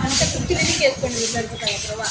అంత కుర్చీలకి వేసుకోండి సరిపోతాయి ప్రభా.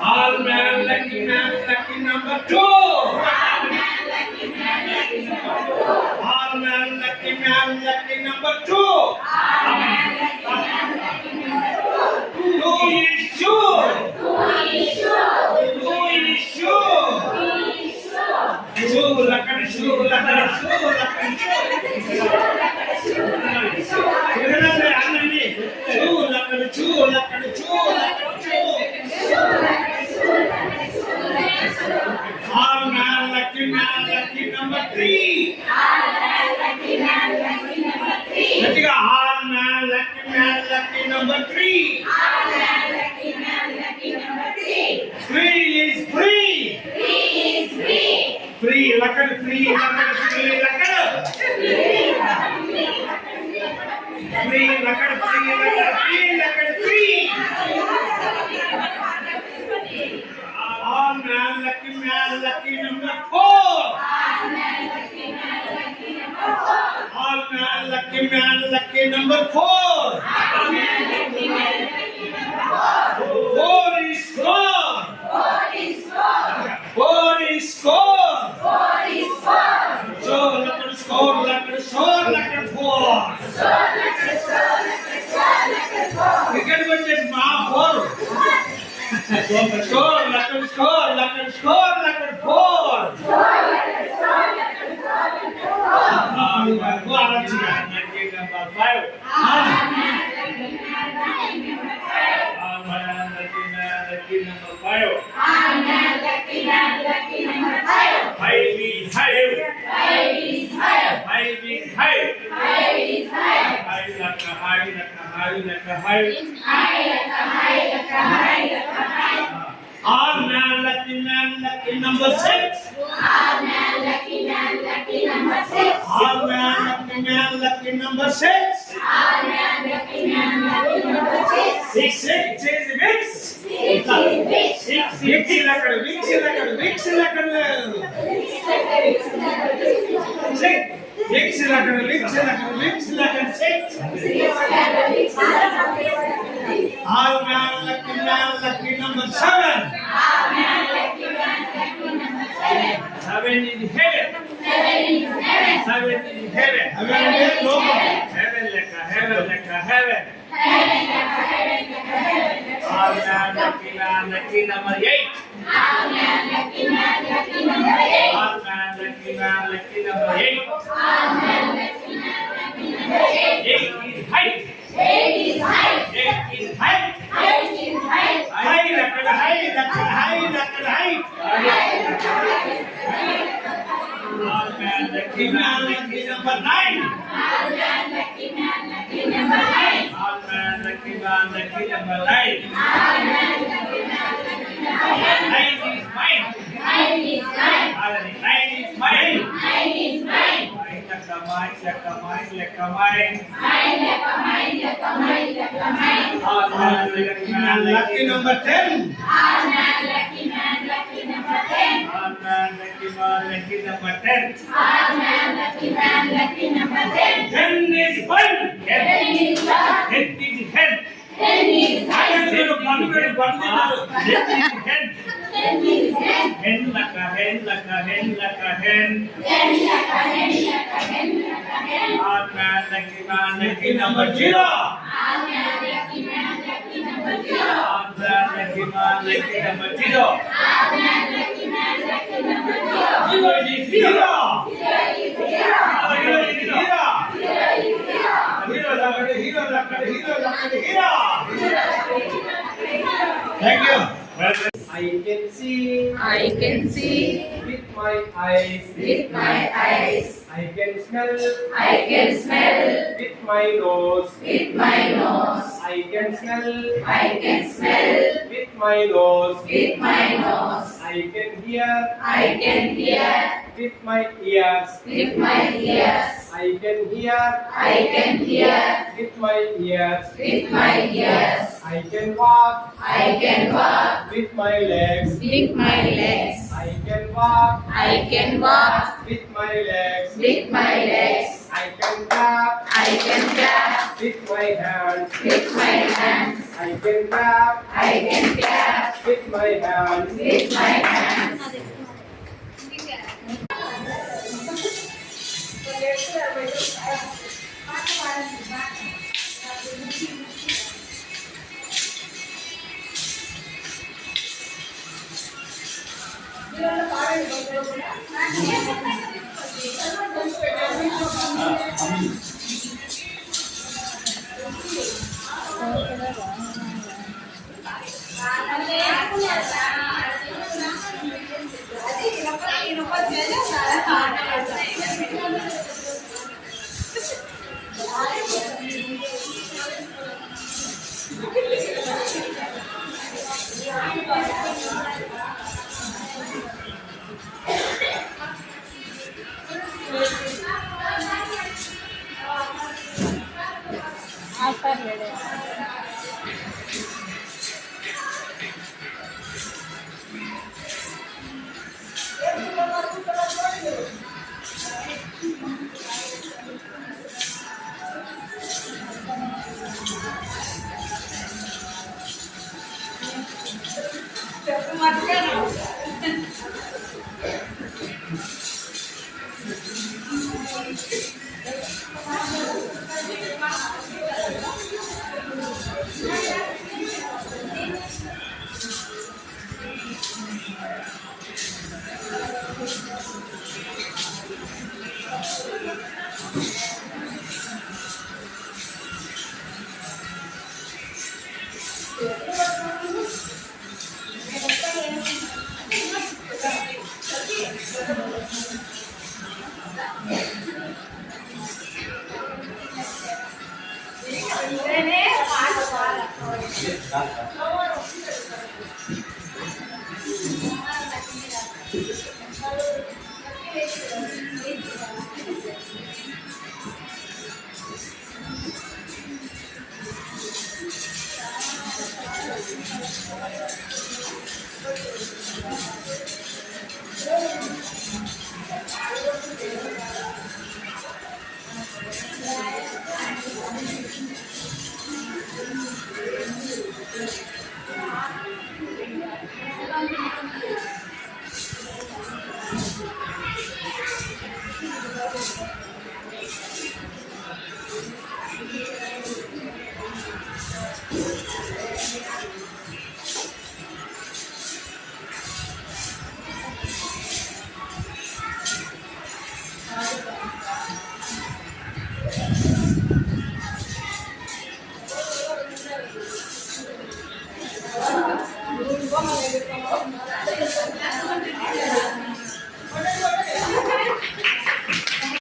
All man, lucky number two. All man, lucky number two. Two is sure. Two, lucky, two, lucky two, lucky two. All man, lucky number three. Let's go, all man, lucky number three. Three is free. Free, lucky three, lucky three, lucky. Three, lucky three. All man, lucky number four. All man, lucky number four. Four is score. Four is score. So, lucky score, lucky four. Cricket budget, ma four. Score, lucky four. Lucky number five. Lucky number five. Five is high. High. All man, lucky number six. All man, lucky number six. Six is Vix. Vix lakad. Six. All man, lucky number seven. Seven is heaven. Heaven. All man, lucky number eight. All man, lucky number eight. Eight is height. High. All man, lucky number nine. All man, lucky number nine. Nine is mine. Lekka mine. All man, lucky number 10. All man, lucky number 10. 10 is fun. 10 is hen. Hen laka hen. All man, lucky number 0. All man, lucky number 0. Zero is zero. Hero. Thank you. I can see with my eyes. I can smell with my nose. I can smell with my nose. I can hear with my ears. I can hear with my ears. I can walk with my legs. I can walk with my legs. I can clap with my hands. I can clap with my hands. Okay.